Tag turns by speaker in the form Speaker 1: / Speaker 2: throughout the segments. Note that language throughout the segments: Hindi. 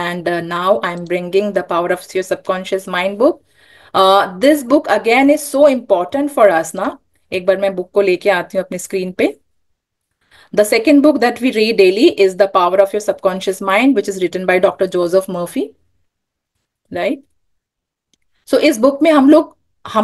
Speaker 1: and now I'm bringing the Power of Your Subconscious Mind book. This book again is so important for us ना. एक बार मैं बुक को लेके आती हूँ अपनी स्क्रीन पे. The second book that we read daily is The Power of Your Subconscious Mind, which is written by Dr. Joseph Murphy, right? So इस बुक में हम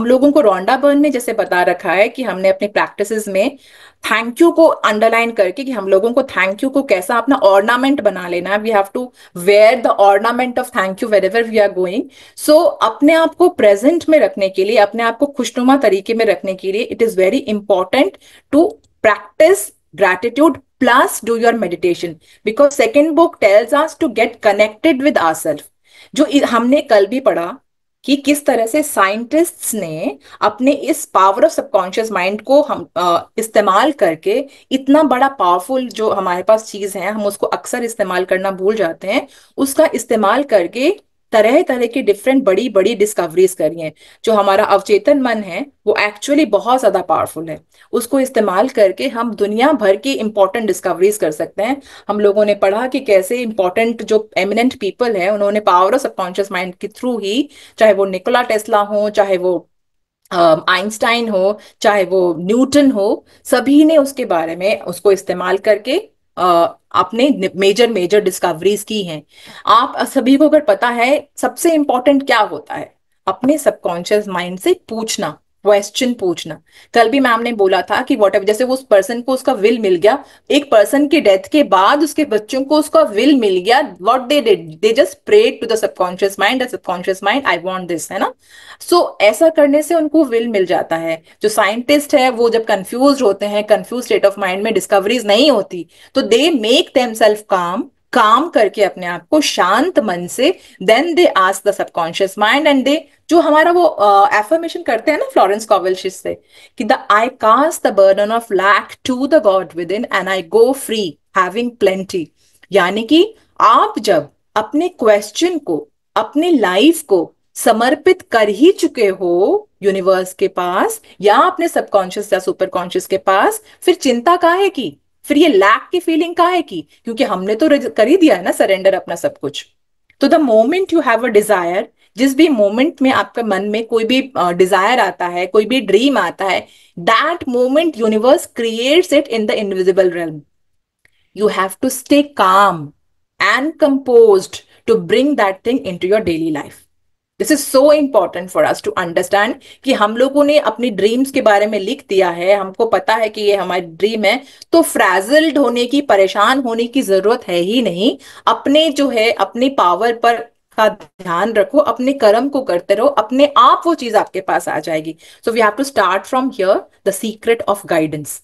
Speaker 1: लोगों को रोंडा बर्न ने जैसे बता रखा है कि हमने अपने प्रैक्टिसेस में थैंक यू को अंडरलाइन करके कि हम लोगों को थैंक यू को कैसा अपना ऑर्नामेंट बना लेना है. We have to wear the ornament of thank you wherever we are going. So अपने आप को प्रेजेंट में रखने के लिए, अपने आप को खुशनुमा तरीके में रखने के लिए it is very important to practise gratitude plus do your meditation, because second book tells us to get connected with ourselves. जो हमने कल भी पढ़ा कि किस तरह से साइंटिस्ट्स ने अपने इस पावर ऑफ सबकॉन्शियस माइंड को हम इस्तेमाल करके इतना बड़ा पावरफुल जो हमारे पास चीज है, हम उसको अक्सर इस्तेमाल करना भूल जाते हैं, उसका इस्तेमाल करके तरह तरह की डिफरेंट बड़ी बड़ी डिस्कवरीज करी हैं. जो हमारा अवचेतन मन है वो एक्चुअली बहुत ज्यादा पावरफुल है. उसको इस्तेमाल करके हम दुनिया भर की इंपॉर्टेंट डिस्कवरीज कर सकते हैं. हम लोगों ने पढ़ा कि कैसे इंपॉर्टेंट जो एमिनेंट पीपल है उन्होंने पावर ऑफ सबकॉन्शियस माइंड के थ्रू ही, चाहे वो निकोला टेस्ला हो, चाहे वो आइंस्टाइन हो, चाहे वो न्यूटन हो, सभी ने उसके बारे में उसको इस्तेमाल करके अपने मेजर मेजर डिस्कवरीज की हैं. आप सभी को अगर पता है सबसे इंपॉर्टेंट क्या होता है, अपने सबकॉन्शियस माइंड से पूछना, क्वेश्चन पूछना. कल भी मैम ने बोला था कि वॉट एवर, जैसे वो उस पर्सन को उसका विल मिल गया, एक पर्सन की डेथ के बाद उसके बच्चों को उसका विल मिल गया, what they did, they just prayed to the subconscious mind, subconscious mind I want this, है ना. सो ऐसा करने से उनको विल मिल जाता है. जो साइंटिस्ट है वो जब कंफ्यूज होते हैं, कंफ्यूज स्टेट ऑफ माइंड में डिस्कवरीज नहीं होती, तो दे मेक देमसेल्फ काम करके अपने आप को शांत मन से, then they ask the subconscious mind and they, जो हमारा वो एफर्मेशन करते हैं ना फ्लोरेंस कॉवेलशिस से, कि the I cast the burden of lack to the God within and I go free having plenty. यानी कि आप जब अपने क्वेश्चन को, अपने लाइफ को समर्पित कर ही चुके हो यूनिवर्स के पास या अपने सबकॉन्शियस या सुपर कॉन्शियस के पास, फिर चिंता काहे की, फिर ये लैक की फीलिंग काहे की, क्योंकि हमने तो कर ही दिया है ना सरेंडर अपना सब कुछ. तो the moment you have a desire, जिस भी मोमेंट में आपके मन में कोई भी डिजायर आता है, कोई भी ड्रीम आता है, that moment universe creates it in the invisible realm. You have to stay calm and composed to bring that thing into your daily life. This is so important for us to understand कि हम लोगों ने अपनी ड्रीम्स के बारे में लिख दिया है, हमको पता है कि ये हमारी ड्रीम है, तो फ्रैजल्ड होने की, परेशान होने की जरूरत है ही नहीं. अपने जो है अपनी पावर पर का ध्यान रखो, अपने कर्म को करते रहो, अपने आप वो चीज आपके पास आ जाएगी. So we have to start from here the secret of guidance.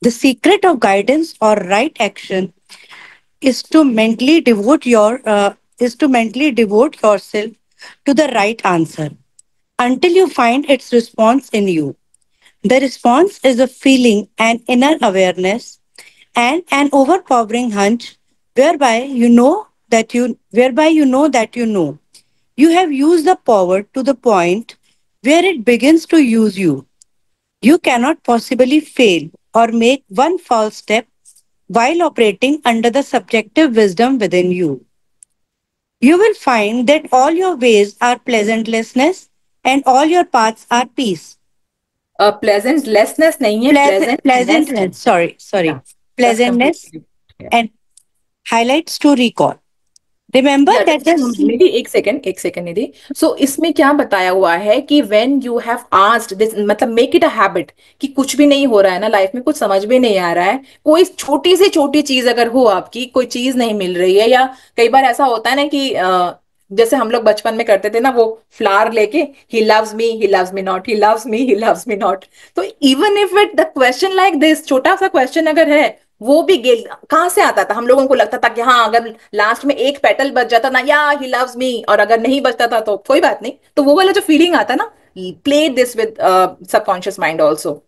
Speaker 2: The secret of guidance or right action is to mentally devote yourself to the right answer until you find its response in you. The response is a feeling, an inner awareness, and an overpowering hunch whereby you know that you know. You have used the power to the point where it begins to use you. You cannot possibly fail or make one false step while operating under the subjective wisdom within you. You will find that all your ways are pleasantlessness and all your paths are peace.
Speaker 1: Pleasantlessness नहीं है,
Speaker 2: pleasantness. Sorry.
Speaker 1: Yeah,
Speaker 2: Pleasantness
Speaker 1: yeah.
Speaker 2: and highlights to recall. Remember that
Speaker 1: निधि एक सेकेंड निधि. सो इसमें क्या बताया हुआ है कि when you have asked this, मतलब मेक इट अ हैबिट, कि कुछ भी नहीं हो रहा है ना लाइफ में, कुछ समझ में नहीं आ रहा है, कोई छोटी से छोटी चीज अगर हो, आपकी कोई चीज नहीं मिल रही है, या कई बार ऐसा होता है ना कि जैसे हम लोग बचपन में करते थे ना, वो फ्लावर लेके, he loves me not, he loves me not. तो even if it the question like this, छोटा सा क्वेश्चन अगर है, वो भी कहाँ से आता था, हम लोगों को लगता था कि हाँ अगर लास्ट में एक पेटल बच जाता ना, या ही लव्स मी, और अगर नहीं बचता था तो कोई बात नहीं. तो वो वाला जो फीलिंग आता ना, play this with subconscious mind also.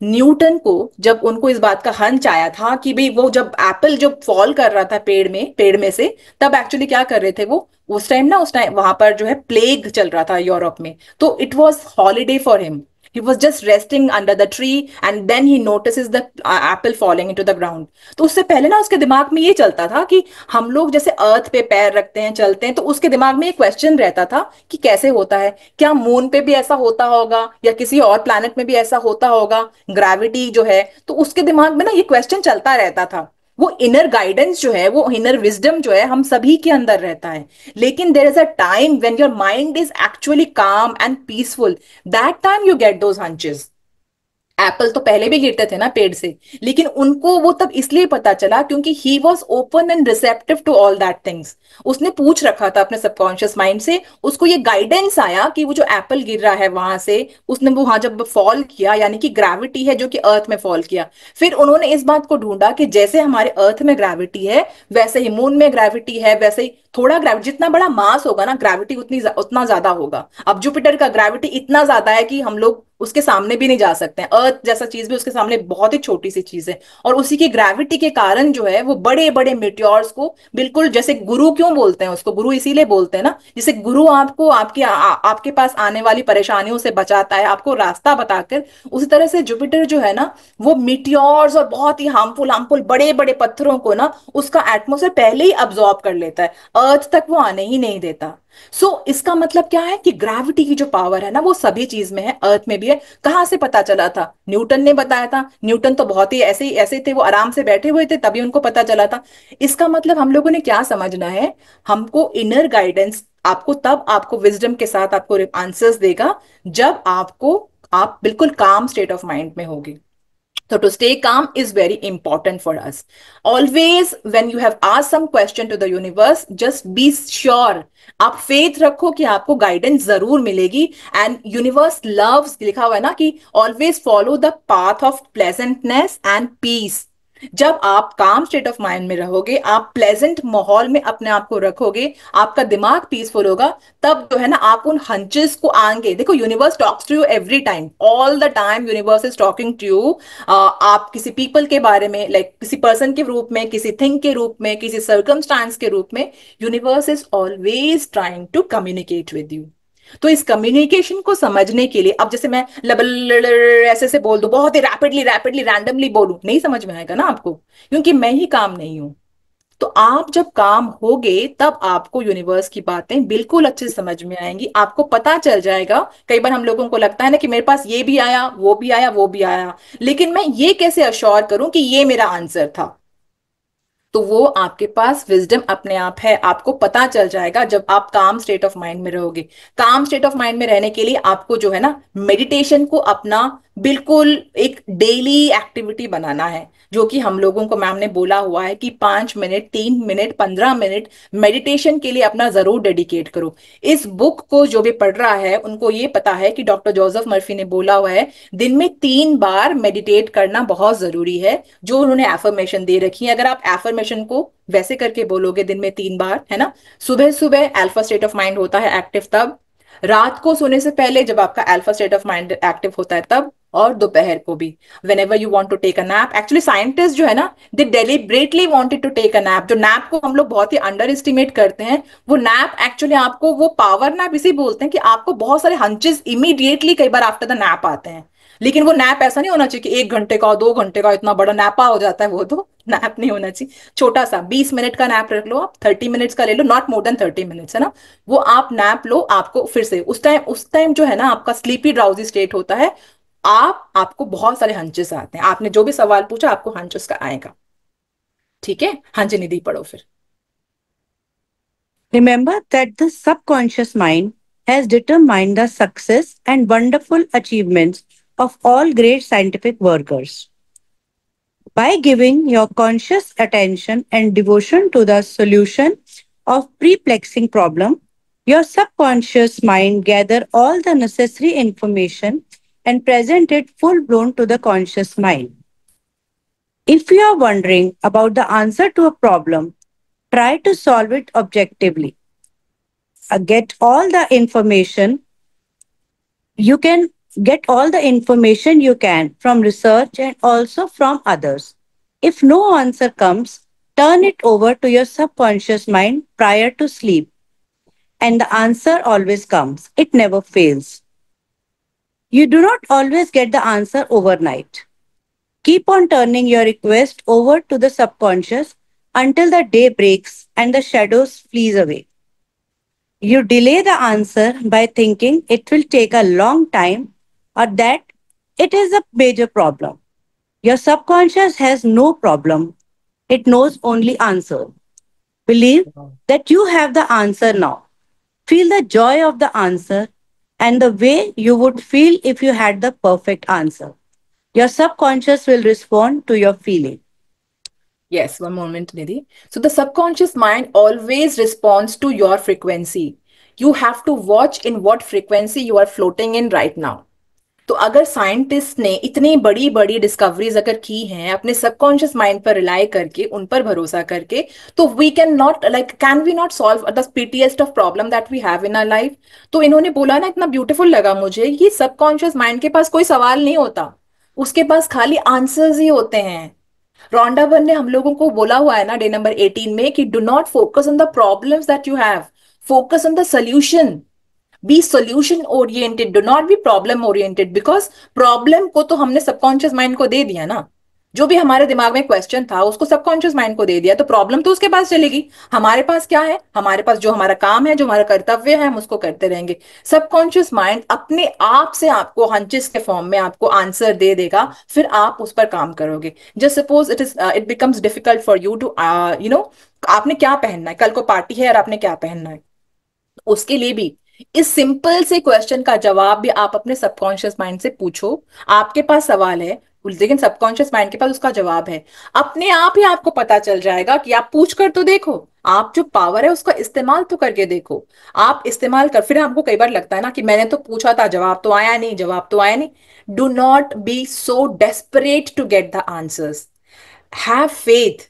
Speaker 1: Newton को जब उनको इस बात का हंच आया था कि भाई वो जब एप्पल जब फॉल कर रहा था पेड़ में से, तब एक्चुअली क्या कर रहे थे वो, उस टाइम वहां पर जो है प्लेग चल रहा था यूरोप में, तो it was holiday for him. He was just resting under the tree and then he notice the apple falling into the ground. तो उससे पहले ना उसके दिमाग में ये चलता था कि हम लोग जैसे अर्थ पे पैर रखते हैं, चलते हैं, तो उसके दिमाग में एक क्वेश्चन रहता था कि कैसे होता है, क्या मून पे भी ऐसा होता होगा या किसी और प्लैनेट में भी ऐसा होता होगा, ग्रेविटी जो है। तो उसके दिमाग में ना ये क्वेश्चन चलता रहता था। वो इनर गाइडेंस जो है, वो इनर विजडम जो है, हम सभी के अंदर रहता है। लेकिन there is a time when your mind is actually calm and peaceful, that time you get those hunches. Apple तो पहले भी गिरते थे ना पेड़ से, लेकिन उनको वो तब इसलिए पता चला क्योंकि he was open and receptive to all that things. उसने पूछ रखा था अपने सबकॉन्शियस माइंड से, उसको ये गाइडेंस आया कि वो जो एप्पल गिर रहा है वहां से, उसने वो वहां जब फॉल किया, यानी कि ग्रेविटी है जो कि अर्थ में फॉल किया। फिर उन्होंने इस बात को ढूंढा कि जैसे हमारे अर्थ में ग्रेविटी है, वैसे ही मून में ग्रेविटी है, वैसे ही थोड़ा ग्रेविटी, जितना बड़ा मास होगा ना ग्रेविटी उतना ज्यादा होगा। अब जुपिटर का ग्रेविटी इतना ज्यादा है कि हम लोग उसके सामने भी नहीं जा सकते हैं, अर्थ जैसा चीज भी उसके सामने बहुत ही छोटी सी चीज है। और उसी की ग्रेविटी के कारण जो है वो बड़े बड़े मिट्योर्स को, बिल्कुल जैसे गुरु क्यों बोलते हैं उसको, गुरु इसीलिए बोलते हैं ना, जैसे गुरु आपको आपके पास आने वाली परेशानियों से बचाता है, आपको रास्ता बताकर, उसी तरह से जुपिटर जो है ना, वो मिट्योर्स और बहुत ही हार्मफुल हार्मफुल बड़े बड़े पत्थरों को ना उसका एटमोसफेयर पहले ही अब्सॉर्ब कर लेता है, अर्थ तक वो आने ही नहीं देता। इसका मतलब क्या है कि ग्रेविटी की जो पावर है ना वो सभी चीज में है, अर्थ में भी है। कहां से पता चला था? न्यूटन ने बताया था। न्यूटन तो बहुत ही ऐसे ही ऐसे थे, वो आराम से बैठे हुए थे तभी उनको पता चला था। इसका मतलब हम लोगों ने क्या समझना है, हमको इनर गाइडेंस आपको तब, आपको विजडम के साथ आपको आंसर्स देगा जब आप बिल्कुल काम स्टेट ऑफ माइंड में होगी। So to stay calm is very important for us. Always when you have asked some question to the universe, just be sure, आप फेथ रखो कि आपको गाइडेंस जरूर मिलेगी। एंड यूनिवर्स लव्स, लिखा हुआ है ना कि always follow the path of pleasantness and peace. जब आप काम स्टेट ऑफ माइंड में रहोगे, आप प्लेजेंट माहौल में अपने आप को रखोगे, आपका दिमाग पीसफुल होगा, तब जो है ना आप उन हंचेस को आएंगे। देखो universe talks to you every time, all the time universe is talking to you. आप किसी पीपल के बारे में, लाइक किसी पर्सन के रूप में, किसी थिंग के रूप में, किसी सर्कमस्टांस के रूप में, universe is always trying to communicate with you. तो इस कम्युनिकेशन को समझने के लिए, अब जैसे मैं लबल ऐसे से बोल दूं, बहुत ही रैपिडली रैपिडली रैंडमली बोलूं, नहीं समझ में आएगा ना आपको, क्योंकि मैं ही काम नहीं हूं। तो आप जब काम होगे तब आपको यूनिवर्स की बातें बिल्कुल अच्छे से समझ में आएंगी, आपको पता चल जाएगा। कई बार हम लोगों को लगता है ना कि मेरे पास ये भी आया, वो भी आया, वो भी आया, लेकिन मैं ये कैसे अश्योर करूं कि ये मेरा आंसर था। तो वो आपके पास विजडम अपने आप है, आपको पता चल जाएगा जब आप काम स्टेट ऑफ माइंड में रहोगे। काम स्टेट ऑफ माइंड में रहने के लिए आपको जो है ना मेडिटेशन को अपना बिल्कुल एक डेली एक्टिविटी बनाना है, जो कि हम लोगों को मैम ने बोला हुआ है कि 5 मिनट, 3 मिनट, 15 मिनट मेडिटेशन के लिए अपना जरूर डेडिकेट करो। इस बुक को जो भी पढ़ रहा है उनको ये पता है कि डॉक्टर जोसेफ मर्फी ने बोला हुआ है दिन में 3 बार मेडिटेट करना बहुत जरूरी है, जो उन्होंने एफर्मेशन दे रखी है। अगर आप एफर्मेशन को वैसे करके बोलोगे दिन में 3 बार, है ना, सुबह सुबह अल्फा स्टेट ऑफ माइंड होता है एक्टिव तब, रात को सोने से पहले जब आपका alpha state of mind active होता है तब, और दोपहर को भी, whenever you want to take a nap. Actually scientist जो है ना, they deliberately wanted to take a nap. जो नैप को हम लोग बहुत ही अंडर एस्टिमेट करते हैं, वो नैप एक्चुअली आपको, वो पावर नैप इसी बोलते हैं कि आपको बहुत सारे हंचेस इमीडिएटली कई बार आफ्टर द नैप आते हैं। लेकिन वो नैप ऐसा नहीं होना चाहिए कि 1 घंटे का, 2 घंटे का, इतना बड़ा नैपा हो जाता है, वो तो नैप नहीं होना चाहिए। छोटा सा 20 मिनट का नैप रख लो, आप 30 मिनट्स का ले लो, नॉट मोर देन 30 मिनट्स, है ना। वो आप नैप लो, आपको फिर से उस टाइम जो है ना आपका स्लीपी ड्राउजी स्टेट होता है। आपको बहुत सारे हंचेस आते हैं, आपने जो भी सवाल पूछा आपको हंचेस का आएगा। ठीक है, हाँ जी निधि पढ़ो फिर।
Speaker 2: Remember that the subconscious mind has determined the success and wonderful achievements of all great scientific workers. By giving your conscious attention and devotion to the solution of perplexing problem, your subconscious mind gather all the necessary information and present it full blown to the conscious mind. If you are wondering about the answer to a problem, try to solve it objectively. Get all the information you can get all the information you can from research and also from others. If no answer comes, turn it over to your subconscious mind prior to sleep, and the answer always comes. It never fails. You do not always get the answer overnight. Keep on turning your request over to the subconscious until the day breaks and the shadows flees away. You delay the answer by thinking it will take a long time or that it is a major problem. Your subconscious has no problem. It knows only answer. Believe that you have the answer now. Feel the joy of the answer and the way you would feel if you had the perfect answer. Your subconscious will respond to your feeling.
Speaker 1: Yes, one moment, Nidhi. So the subconscious mind always responds to your frequency. You have to watch in what frequency you are floating in right now. तो अगर साइंटिस्ट ने इतनी बड़ी बड़ी डिस्कवरीज अगर की हैं अपने सबकॉन्शियस माइंड पर रिलाई करके उन पर भरोसा करके, तो we can not like can we not solve the pettiest of problem that we have in our life. तो इन्होंने बोला ना, इतना ब्यूटीफुल लगा मुझे कि सबकॉन्शियस माइंड के पास कोई सवाल नहीं होता, उसके पास खाली आंसर्स ही होते हैं। रोंडा वन ने हम लोगों को बोला हुआ है ना डे नंबर 18 में कि do not focus on the problems that you have, focus on the solution. Be solution oriented, do not be problem oriented, because problem को तो हमने सबकॉन्शियस माइंड को दे दिया ना। जो भी हमारे दिमाग में क्वेश्चन था उसको सबकॉन्शियस माइंड को दे दिया, तो प्रॉब्लम तो उसके पास चलेगी। हमारे पास क्या है, हमारे पास जो हमारा काम है, जो हमारा कर्तव्य है, हम उसको करते रहेंगे। सबकॉन्शियस माइंड अपने आप से आपको हंचेस के फॉर्म में आपको आंसर दे देगा, फिर आप उस पर काम करोगे। Just suppose it becomes difficult for you to आपने क्या पहनना है, कल को पार्टी है और आपने क्या पहनना है, उसके लिए भी इस सिंपल से क्वेश्चन का जवाब भी आप अपने सबकॉन्शियस माइंड से पूछो। आपके पास सवाल है लेकिन सबकॉन्शियस माइंड के पास उसका जवाब है, अपने आप ही आपको पता चल जाएगा कि आप पूछ कर तो देखो, आप जो पावर है उसका इस्तेमाल तो करके देखो। आप इस्तेमाल कर, फिर हमको कई बार लगता है ना कि मैंने तो पूछा था जवाब तो आया नहीं, जवाब तो आया नहीं। Do not be so desperate to get the answers, have faith,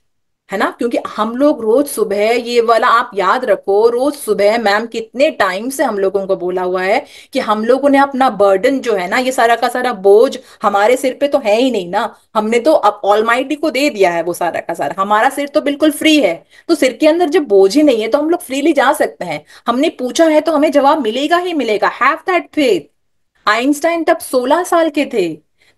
Speaker 1: है ना। क्योंकि हम लोग रोज सुबह, ये वाला आप याद रखो, रोज सुबह मैम कितने टाइम से हम लोगों को बोला हुआ है कि हम लोगों ने अपना बर्डन जो है ना, ये सारा का सारा बोझ हमारे सिर पे तो है ही नहीं ना, हमने तो अब ऑलमाइटी को दे दिया है वो सारा का सारा, हमारा सिर तो बिल्कुल फ्री है। तो सिर के अंदर जब बोझ ही नहीं है तो हम लोग फ्रीली जा सकते हैं। हमने पूछा है तो हमें जवाब मिलेगा ही मिलेगा, हैव दैट फेथ। आइंस्टाइन तब 16 साल के थे,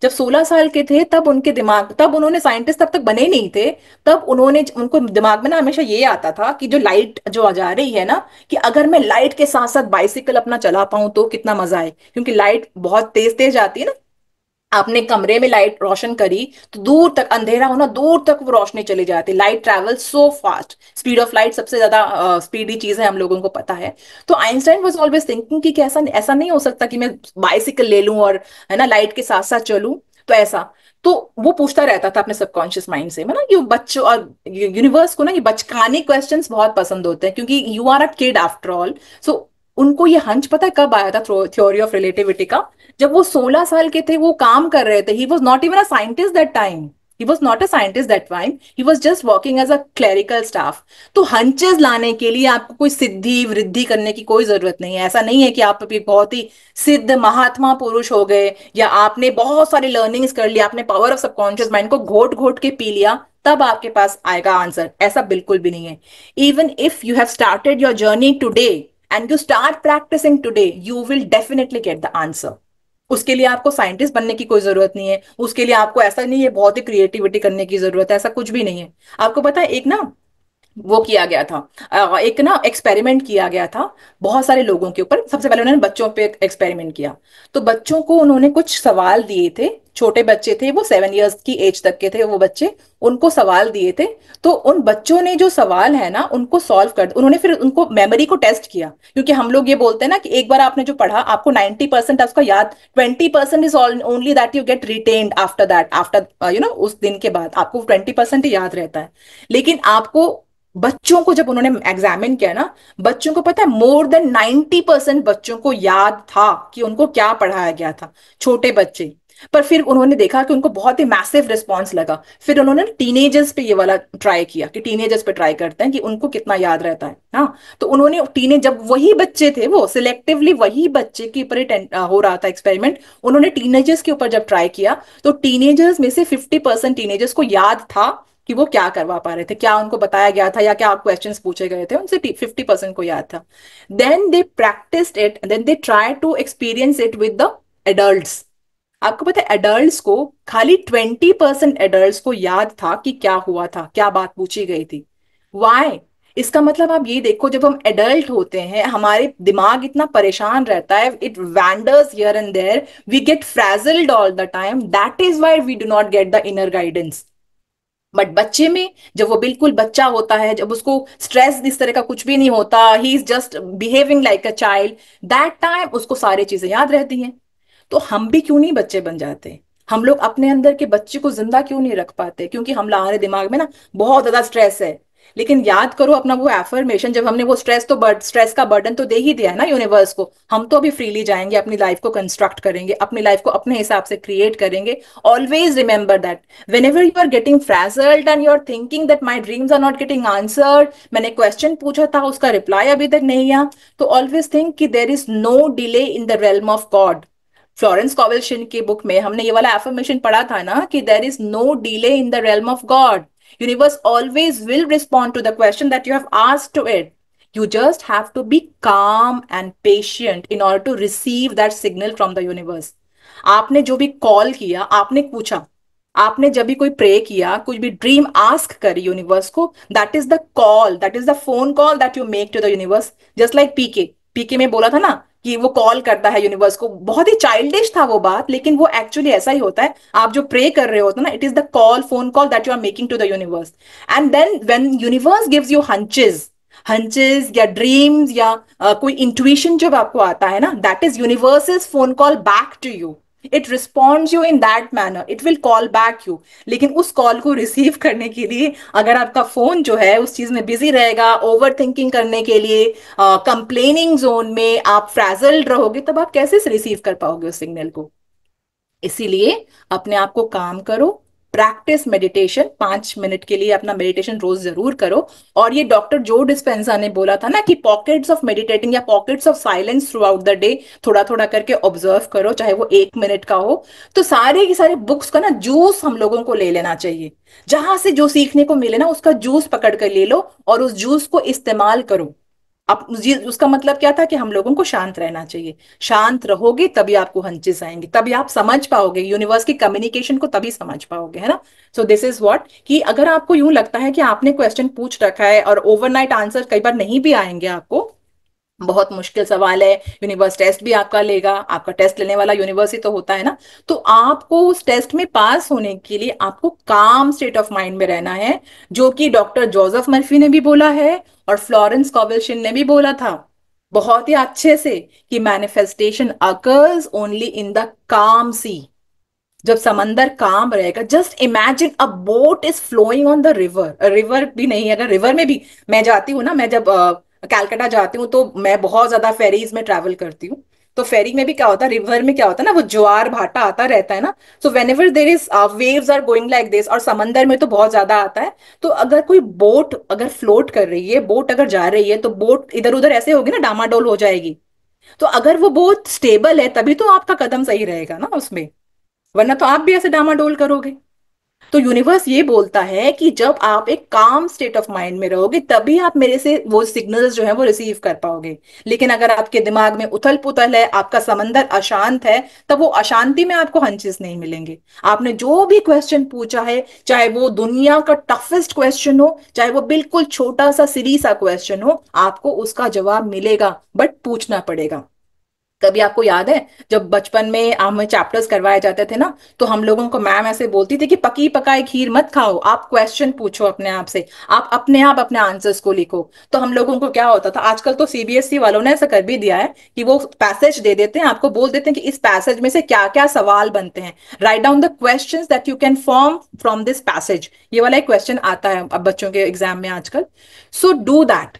Speaker 1: जब 16 साल के थे तब उनके दिमाग, तब उन्होंने साइंटिस्ट तब तक बने नहीं थे, तब उन्होंने उनको दिमाग में ना हमेशा ये आता था कि जो लाइट जो आ जा रही है ना, कि अगर मैं लाइट के साथ साथ बाइसिकल अपना चला पाऊं तो कितना मजा आए, क्योंकि लाइट बहुत तेज तेज आती है ना। आपने कमरे में लाइट रोशन करी तो दूर तक अंधेरा होना, दूर तक वो रोशनी चली जाती, light travel so fast, speed of light सबसे ज्यादा स्पीडी चीज है, हम लोगों को पता है। तो आइंस्टाइन वाज ऑलवेज थिंकिंग कि कैसा ऐसा नहीं हो सकता कि मैं बाइसिकल ले लूं और है ना लाइट के साथ साथ चलूं, तो ऐसा। तो वो पूछता रहता था अपने सबकॉन्शियस माइंड से, है ना। ये बच्चों और यूनिवर्स को ना ये बचकाने क्वेश्चंस बहुत पसंद होते हैं, क्योंकि you are a kid after all. So उनको ये हंच पता है कब आया था थ्योरी ऑफ रिलेटिविटी का, जब वो 16 साल के थे, वो काम कर रहे थे। He was not even a scientist that time, he was not a scientist that time, he was just working as a clerical staff. तो हंचेस लाने के लिए आपको कोई सिद्धि वृद्धि करने की कोई जरूरत नहीं है। ऐसा नहीं है कि आप अभी बहुत ही सिद्ध महात्मा पुरुष हो गए, या आपने बहुत सारी लर्निंग्स कर ली, आपने पावर ऑफ सबकॉन्शियस माइंड को घोट घोट के पी लिया तब आपके पास आएगा आंसर, ऐसा बिल्कुल भी नहीं है। Even if you have started your journey today and you start practising today, you will definitely get the answer. उसके लिए आपको साइंटिस्ट बनने की कोई जरूरत नहीं है, उसके लिए आपको ऐसा नहीं है बहुत ही क्रिएटिविटी करने की जरूरत है, ऐसा कुछ भी नहीं है। आपको पता है एक ना वो किया गया था, एक ना एक्सपेरिमेंट किया गया था बहुत सारे लोगों के ऊपर। सबसे पहले उन्होंने बच्चों पे एक्सपेरिमेंट किया, तो बच्चों को उन्होंने कुछ सवाल दिए थे। छोटे बच्चे थे वो, 7 इयर्स की एज तक के थे वो बच्चे, उनको सवाल दिए थे। तो उन बच्चों ने जो सवाल है ना उनको सॉल्व कर, उन्होंने फिर उनको मेमोरी को टेस्ट किया, क्योंकि हम लोग ये बोलते हैं ना कि एक बार आपने जो पढ़ा आपको 90% उसका याद, 20% is only that you get retained after that, after उस दिन के बाद आपको 20% ही याद रहता है। लेकिन आपको बच्चों को जब उन्होंने एग्जामिन किया ना, बच्चों को पता है मोर देन 90% बच्चों को याद था कि उनको क्या पढ़ाया गया था, छोटे बच्चे। पर फिर उन्होंने देखा कि उनको बहुत ही मैसिव रिस्पॉन्स लगा, फिर उन्होंने टीनेजर्स पे ये वाला ट्राई किया कि टीनेजर्स पे ट्राई करते हैं कि उनको कितना याद रहता है। हाँ, तो उन्होंने टीनेज, जब वही बच्चे थे वो सिलेक्टिवली वही बच्चे के ऊपर हो रहा था एक्सपेरिमेंट, उन्होंने टीनेजर्स के ऊपर जब ट्राई किया तो टीनेजर्स में से 50% टीनेजर्स को याद था कि वो क्या करवा पा रहे थे, क्या उनको बताया गया था या क्या क्वेश्चंस पूछे गए थे, उनसे 50% को याद था। Then they practised it, then they try to experience it with the adults, आपको पता है एडल्ट्स को, खाली 20% एडल्ट्स को याद था कि क्या हुआ था, क्या बात पूछी गई थी। वाई? इसका मतलब आप ये देखो, जब हम एडल्ट होते हैं हमारे दिमाग इतना परेशान रहता है, it wanders here and there, we get frazzled all the time, that is why we do not get the inner guidance. But बच्चे में, जब वो बिल्कुल बच्चा होता है, जब उसको स्ट्रेस इस तरह का कुछ भी नहीं होता, he is just behaving like a child, that time उसको सारी चीजें याद रहती हैं। तो हम भी क्यों नहीं बच्चे बन जाते? हम लोग अपने अंदर के बच्चे को जिंदा क्यों नहीं रख पाते? क्योंकि हम हमारे दिमाग में ना बहुत ज्यादा स्ट्रेस है। लेकिन याद करो अपना वो एफर्मेशन, जब हमने वो स्ट्रेस का बर्डन तो दे ही दिया है ना यूनिवर्स को, हम तो अभी फ्रीली जाएंगे, अपनी लाइफ को कंस्ट्रक्ट करेंगे, अपनी लाइफ को अपने हिसाब से क्रिएट करेंगे। Always remember that whenever you are getting frazzled and you're thinking that my dreams are not getting answered, मैंने क्वेश्चन पूछा था उसका रिप्लाई अभी तक नहीं आया, तो ऑलवेज थिंक कि there is no delay in the realm of God. Florence Scovel Shinn की बुक में हमने ये वाला एफर्मेशन पढ़ा था ना कि there is no delay in the realm of God. Universe always will respond to the question that you have asked to it. You just have to be calm and patient in order to receive that signal from the universe. आपने जो भी कॉल किया, आपने पूछा, आपने जब भी कोई प्रे किया, कुछ भी ड्रीम आस्क करी यूनिवर्स को, that is the call, that is the phone call that you make to the universe. Just like PK, PK में बोला था ना कि वो कॉल करता है यूनिवर्स को, बहुत ही चाइल्डिश था वो बात, लेकिन वो एक्चुअली ऐसा ही होता है। आप जो प्रे कर रहे होते ना, it is the call, phone call that you are making to the universe. And then when universe gives you hunches, hunches या ड्रीम्स या कोई इंट्यूशन जब आपको आता है ना, that is universe's phone call back to you. It responds you in that manner, it will call back you. लेकिन उस कॉल को रिसीव करने के लिए अगर आपका फोन जो है उस चीज में बिजी रहेगा, ओवर थिंकिंग करने के लिए, कंप्लेनिंग जोन में आप फ्रैजल्ड रहोगे, तब आप कैसे रिसीव कर पाओगे उस सिग्नल को? इसीलिए अपने आप को काम करो, प्रैक्टिस मेडिटेशन, 5 मिनट के लिए अपना मेडिटेशन रोज जरूर करो। और ये डॉक्टर जो डिस्पेंसा ने बोला था ना कि पॉकेट्स ऑफ मेडिटेटिंग या pockets of silence through out the day, थोड़ा थोड़ा करके ऑब्जर्व करो, चाहे वो 1 मिनट का हो। तो सारे की सारे बुक्स का ना जूस हम लोगों को ले लेना चाहिए, जहां से जो सीखने को मिले ना उसका जूस पकड़ कर ले लो और उस जूस को इस्तेमाल करो। अब उसका मतलब क्या था कि हम लोगों को शांत रहना चाहिए। शांत रहोगे तभी आपको हंचेस आएंगे, तभी आप समझ पाओगे यूनिवर्स की कम्युनिकेशन को, तभी समझ पाओगे, है ना। सो दिस इज व्हाट, कि अगर आपको यूं लगता है कि आपने क्वेश्चन पूछ रखा है और ओवरनाइट आंसर कई बार नहीं भी आएंगे आपको, बहुत मुश्किल सवाल है, यूनिवर्स टेस्ट भी आपका लेगा, आपका टेस्ट लेने वाला यूनिवर्स ही तो होता है ना, तो आपको उस टेस्ट में पास होने के लिए आपको काम स्टेट ऑफ माइंड में रहना है, जो कि डॉक्टर जोसेफ मर्फी ने भी बोला है और फ्लोरेंस कॉवेल्शिन ने भी बोला था बहुत ही अच्छे से, कि manifestation occurs only in the calm sea. जब समंदर काम रहेगा, just imagine a boat is flowing on the river, river भी नहीं, अगर रिवर में भी मैं जाती हूँ ना, मैं जब कैलकाटा जाती हूँ तो मैं बहुत ज्यादा फेरीज में ट्रैवल करती हूँ। तो फेरी में भी क्या होता है, रिवर में क्या होता है ना, वो ज्वार भाटा आता रहता है ना। So whenever there is waves are going like this, और समंदर में तो बहुत ज्यादा आता है। तो अगर कोई बोट अगर फ्लोट कर रही है, बोट अगर जा रही है, तो बोट इधर उधर ऐसे होगी ना, डामाडोल हो जाएगी। तो अगर वो बोट स्टेबल है तभी तो आपका कदम सही रहेगा ना उसमें, वरना तो आप भी ऐसे डामाडोल करोगे। तो यूनिवर्स ये बोलता है कि जब आप एक काम स्टेट ऑफ माइंड में रहोगे तभी आप मेरे से वो सिग्नल्स जो है वो रिसीव कर पाओगे। लेकिन अगर आपके दिमाग में उथल पुथल है, आपका समंदर अशांत है, तब वो अशांति में आपको हंचेस नहीं मिलेंगे। आपने जो भी क्वेश्चन पूछा है, चाहे वो दुनिया का टफेस्ट क्वेश्चन हो, चाहे वो बिल्कुल छोटा सा सिली सा क्वेश्चन हो, आपको उसका जवाब मिलेगा, बट पूछना पड़ेगा। कभी आपको याद है जब बचपन में हमें चैप्टर्स करवाए जाते थे ना, तो हम लोगों को मैम ऐसे बोलती थी कि पकी पकाई खीर मत खाओ, आप क्वेश्चन पूछो अपने आप से, आप अपने आंसर्स को लिखो। तो हम लोगों को क्या होता था, आजकल तो सीबीएसई वालों ने ऐसा कर भी दिया है कि वो पैसेज दे देते हैं आपको, बोल देते हैं कि इस पैसेज में से क्या क्या सवाल बनते हैं, write down the questions that you can form from this passage. ये वाला एक क्वेश्चन आता है अब बच्चों के एग्जाम में आजकल। So do that.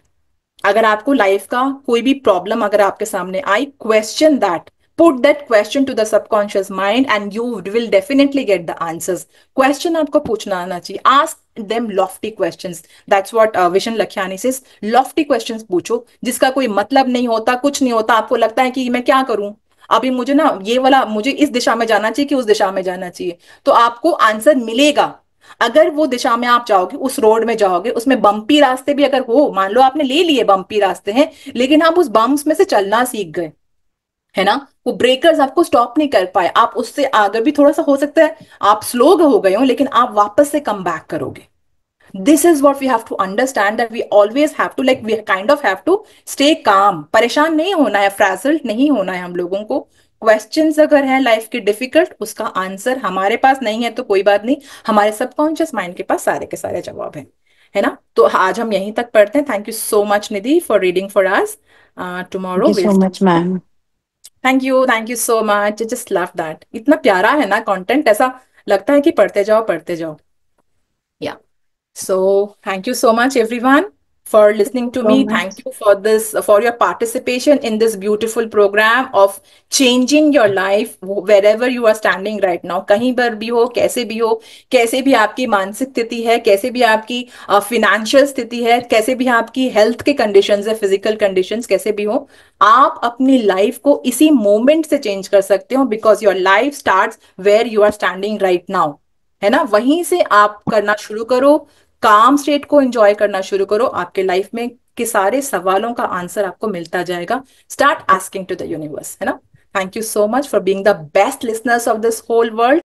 Speaker 1: अगर आपको लाइफ का कोई भी प्रॉब्लम अगर आपके सामने आई, question that, put that question to the subconscious mind and you will definitely get the answers. Question आपको पूछना आना चाहिए, ask them lofty questions, that's what Vishen Lakhiani says, lofty questions पूछो जिसका कोई मतलब नहीं होता, कुछ नहीं होता, आपको लगता है कि मैं क्या करूं, अभी मुझे ना ये वाला, मुझे इस दिशा में जाना चाहिए कि उस दिशा में जाना चाहिए, तो आपको आंसर मिलेगा। अगर वो दिशा में आप जाओगे, उस रोड में जाओगे, उसमें बम्पी रास्ते भी अगर हो, मान लो आपने ले लिए बम्पी रास्ते हैं, लेकिन आप उस बम्प्स में से चलना सीख गए, है ना। वो ब्रेकर्स आपको स्टॉप नहीं कर पाए, आप उससे आगे भी थोड़ा सा हो सकता है आप स्लो हो गए हो, लेकिन आप वापस से कम बैक करोगे। This is what we have to understand, that we always have to, like we kind of have to stay calm. परेशान नहीं होना है, फ्रैजल्ड नहीं होना है हम लोगों को। क्वेश्चंस अगर है लाइफ के डिफिकल्ट, उसका आंसर हमारे पास नहीं है तो कोई बात नहीं, हमारे सबकॉन्शियस माइंड के पास सारे के सारे जवाब है ना। तो आज हम यहीं तक पढ़ते हैं। Thank you so much Nidhi for reading for us.
Speaker 2: Thank
Speaker 1: tomorrow
Speaker 2: you
Speaker 1: will.
Speaker 2: So much ma'am.
Speaker 1: Thank you so much, just love that, इतना प्यारा है ना कंटेंट, ऐसा लगता है कि पढ़ते जाओ पढ़ते जाओ। या So, thank you so much, everyone, for listening to
Speaker 2: so
Speaker 1: me.
Speaker 2: Much.
Speaker 1: Thank you for this, for your participation in this beautiful program of changing your life wherever you are standing right now. कहीं पर भी हो, कैसे भी आपकी मानसिक स्थिति है, कैसे भी आपकी फिनेंशियल स्थिति है, कैसे भी आपकी हेल्थ के कंडीशंस है, फिजिकल कंडीशंस कैसे भी हो, आप अपनी लाइफ को इसी मोमेंट से चेंज कर सकते हो, because your life starts where you are standing right now. है ना, वहीं से आप करना शुरू करो, काम स्टेट को एंजॉय करना शुरू करो, आपके लाइफ में के सारे सवालों का आंसर आपको मिलता जाएगा। Start asking to the universe, है ना। Thank you so much for being the best listeners of this whole world.